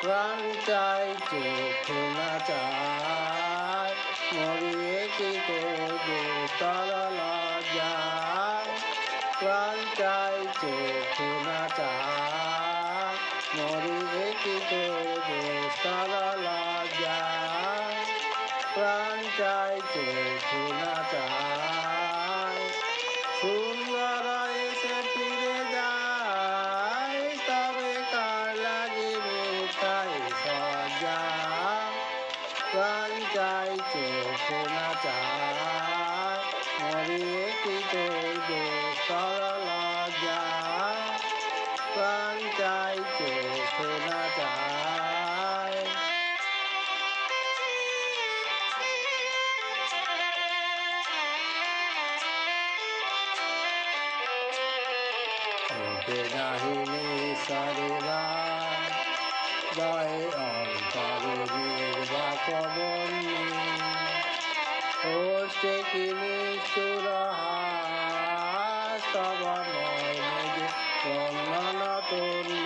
প্রাণ চাই চোখে না চায়, মরিয়ে কি করবে তারা লজ্জায়। প্রাণ চাই চোখে না চায়, মরিয়ে কি করবে তারা লজ্জায়। প্রাণ চাই চোখে না চায়, সুন্দর এসে ফিরে যায়, তবে কার লাগে মিঠাই সজ্জা। প্রাণ চাই চোখে না চায়, মরিয়ে কি করবে সরল লজ্জা। প্রাণ চাই চোখে না চায়। ওকে নাহিনী সারেরা গায়ে অন্তরে নির্বা কবন্নি, করছে কি নিষ্ঠুর হাস, তবা নয় মেঘে চন্দন তন্নি।